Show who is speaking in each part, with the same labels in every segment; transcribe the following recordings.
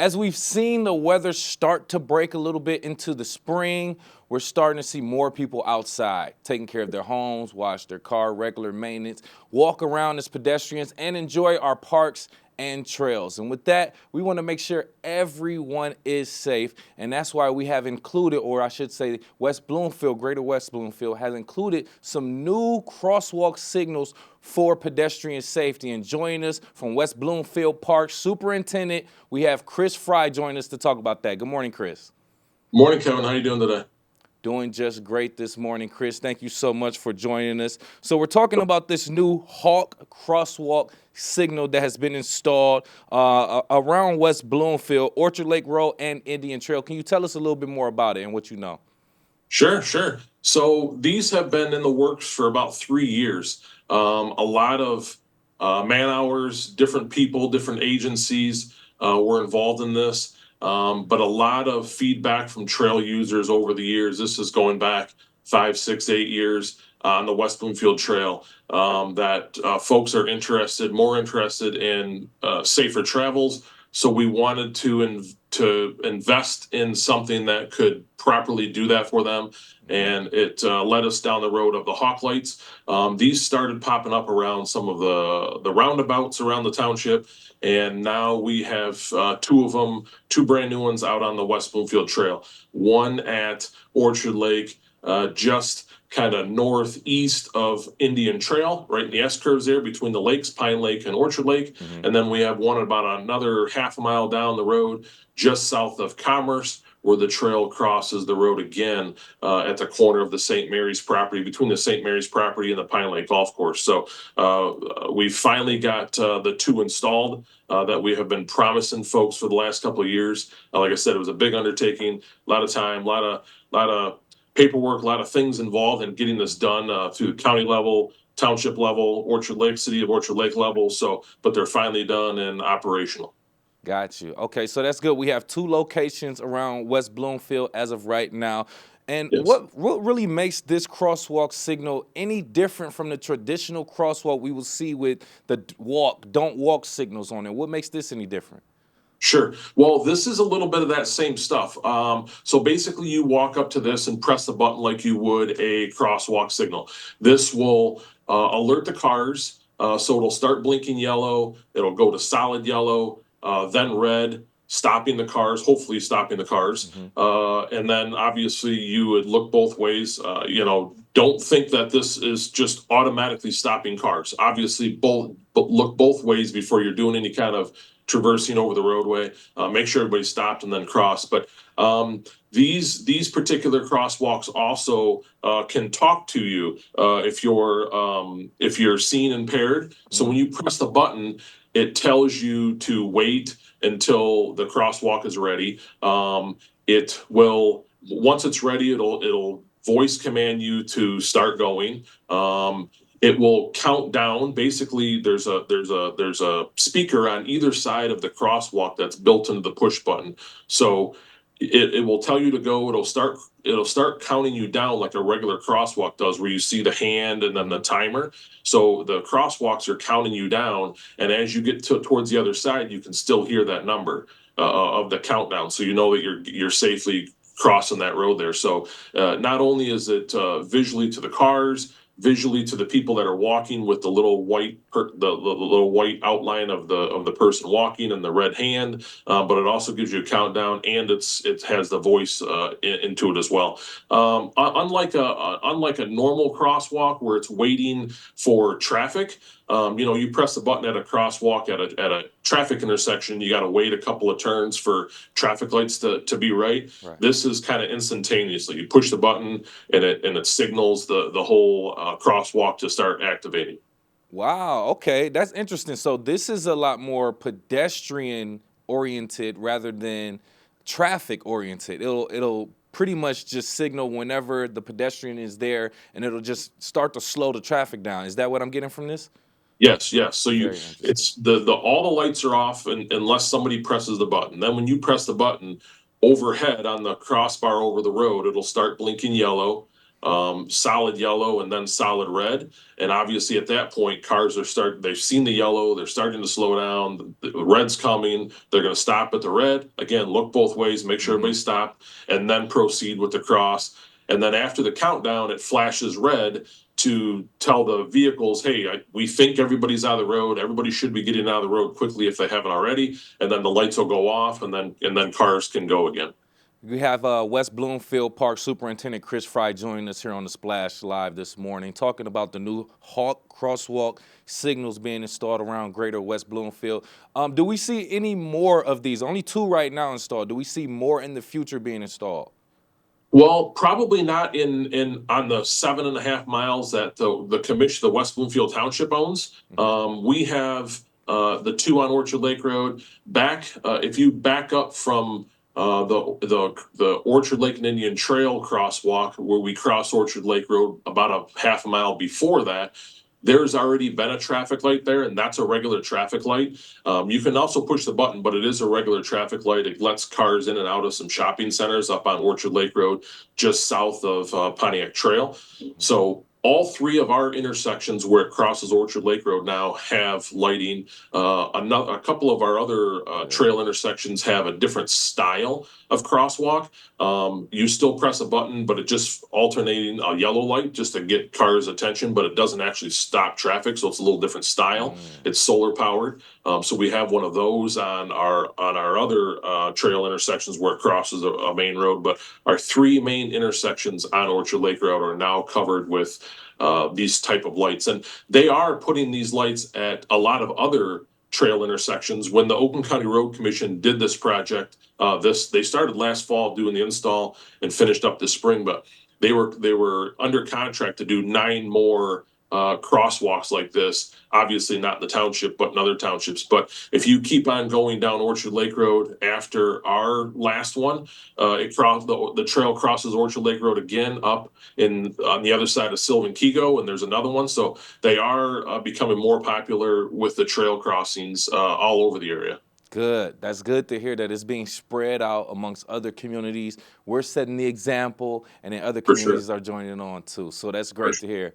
Speaker 1: As we've seen the weather start to break a little bit into the spring, we're starting to see more people outside, taking care of their homes, wash their car, regular maintenance, walk around as pedestrians, and enjoy our parks and trails. And with that, we want to make sure everyone is safe, and that's why we have included, or I should say West Bloomfield, Greater West Bloomfield, has included some new crosswalk signals for pedestrian safety. And joining us from West Bloomfield Parks Superintendent, we have Chris Frey joining us to talk about that. Good morning, Chris.
Speaker 2: Morning, Kevin. How you doing today?
Speaker 1: Doing just great this morning, Chris. Thank you so much for joining us. So we're talking about this new HAWK Crosswalk signal that has been installed around West Bloomfield, Orchard Lake Road, and Indian Trail. Can you tell us a little bit more about it and what you know?
Speaker 2: Sure. So these have been in the works for about 3 years. A lot of man hours, different people, different agencies were involved in this. But a lot of feedback from trail users over the years. This is going back 5, 6, 8 years on the West Bloomfield Trail, that folks are more interested in safer travels. So we wanted to invest in something that could properly do that for them, and it led us down the road of the HAWK lights. These started popping up around some of the roundabouts around the township, and now we have two of them, two brand new ones out on the West Bloomfield Trail. One at Orchard Lake, just kind of northeast of Indian Trail, right in the S-curves there between the lakes, Pine Lake and Orchard Lake. And then we have one about another half a mile down the road, just south of Commerce, where the trail crosses the road again at the corner of the St. Mary's property, between the St. Mary's property and the Pine Lake Golf Course. So we finally got the two installed that we have been promising folks for the last couple of years. Like I said, it was a big undertaking, a lot of time, a lot of paperwork, a lot of things involved in getting this done through the county level, township level, Orchard Lake, city of Orchard Lake level. So, but they're finally done and operational.
Speaker 1: Got you. Okay, so that's good. We have two locations around West Bloomfield as of right now. And
Speaker 2: Yes.
Speaker 1: what really makes this crosswalk signal any different from the traditional crosswalk we will see with the don't walk signals on it? What makes this any different?
Speaker 2: Sure. Well, this is a little bit of that same stuff. So basically, you walk up to this and press the button like you would a crosswalk signal. This will alert the cars. So it'll start blinking yellow. It'll go to solid yellow, then red, stopping the cars, hopefully stopping the cars. And then obviously you would look both ways. Don't think that this is just automatically stopping cars. Obviously, look both ways before you're doing any kind of traversing over the roadway. Make sure everybody stopped and then crossed. But these particular crosswalks also can talk to you if you're seeing impaired. So when you press the button, it tells you to wait until the crosswalk is ready. It will, once it's ready, it'll voice command you to start going. It will count down. Basically, there's a speaker on either side of the crosswalk that's built into the push button. So it will tell you to go. It'll start counting you down like a regular crosswalk does, where you see the hand and then the timer. So the crosswalks are counting you down, and as you get towards the other side, you can still hear that number of the countdown. So you know that you're safely crossing that road there. So not only is it visually to the cars, visually to the people that are walking with the little white little white outline of the person walking and the red hand, but it also gives you a countdown, and it has the voice into it as well. Unlike a normal crosswalk where it's waiting for traffic, you press the button at a crosswalk at a traffic intersection, you got to wait a couple of turns for traffic lights to be right. This is kind of instantaneously. You push the button and it signals the whole crosswalk to start activating.
Speaker 1: Wow, okay, that's interesting. So this is a lot more pedestrian oriented rather than traffic oriented. It'll pretty much just signal whenever the pedestrian is there, and it'll just start to slow the traffic down. Is that what I'm getting from this?
Speaker 2: Yes. So
Speaker 1: Very interesting.
Speaker 2: it's the all the lights are off unless somebody presses the button. Then when you press the button overhead on the crossbar over the road, it'll start blinking yellow. solid yellow and then solid red. And obviously at that point, cars they've seen the yellow, they're starting to slow down, the red's coming, they're gonna stop at the red. Again, look both ways, make sure everybody's stopped, and then proceed with the cross. And then after the countdown, it flashes red to tell the vehicles, hey, we think everybody's out of the road. Everybody should be getting out of the road quickly if they haven't already. And then the lights will go off, and then cars can go again.
Speaker 1: We have West Bloomfield Parks Superintendent Chris Frey joining us here on the Splash Live this morning, talking about the new HAWK Crosswalk signals being installed around Greater West Bloomfield. Do we see any more of these? Only 2 right now installed. Do we see more in the future being installed?
Speaker 2: Well, probably not on the 7.5 miles that the West Bloomfield Township owns. We have the 2 on Orchard Lake Road. If you back up from the Orchard Lake and Indian Trail crosswalk, where we cross Orchard Lake Road about a half a mile before that, there's already been a traffic light there, and that's a regular traffic light. You can also push the button, but it is a regular traffic light. It lets cars in and out of some shopping centers up on Orchard Lake Road, just south of Pontiac Trail. So all 3 of our intersections where it crosses Orchard Lake Road now have lighting. A couple of our other trail intersections have a different style of crosswalk. You still press a button, but it just alternating a yellow light just to get cars' attention, but it doesn't actually stop traffic, so it's a little different style. It's solar powered. So we have one of those on our other trail intersections where it crosses a main road. But our 3 main intersections on Orchard Lake Road are now covered with these type of lights, and they are putting these lights at a lot of other trail intersections. When the Oakland County Road Commission did this project, they started last fall doing the install and finished up this spring, but they were under contract to do 9 more crosswalks like this. Obviously not in the township, but in other townships. But if you keep on going down Orchard Lake Road after our last one, the trail crosses Orchard Lake Road again up on the other side of Sylvan Kego, and there's another one. So they are becoming more popular with the trail crossings all over the area.
Speaker 1: Good. That's good to hear that it's being spread out amongst other communities. We're setting the example, and then other communities are joining on too. So that's great to hear.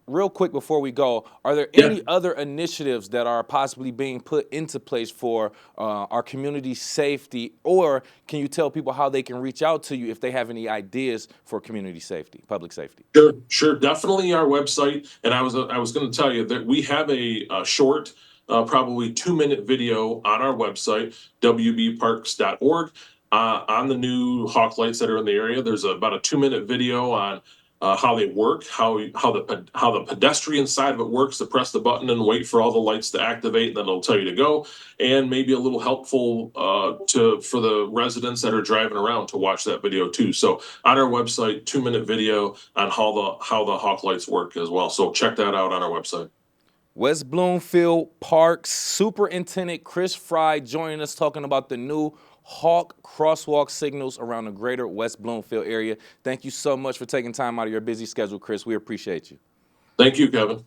Speaker 1: Real quick before we go, are there any other initiatives that are possibly being put into place for our community safety, or can you tell people how they can reach out to you if they have any ideas for community safety, public safety?
Speaker 2: Sure. Definitely our website. And I was going to tell you that we have a short, probably 2-minute video on our website, wbparks.org, on the new HAWK lights that are in the area. There's about a 2-minute video on how they work, how the pedestrian side of it works, to press the button and wait for all the lights to activate, and then it'll tell you to go, and maybe a little helpful for the residents that are driving around to watch that video too. So on our website, 2-minute video on how the HAWK lights work as well. So check that out on our website.
Speaker 1: West Bloomfield Parks Superintendent Chris Frey joining us, talking about the new HAWK Crosswalk signals around the Greater West Bloomfield area. Thank you so much for taking time out of your busy schedule, Chris. We appreciate you.
Speaker 2: Thank you, Kevin.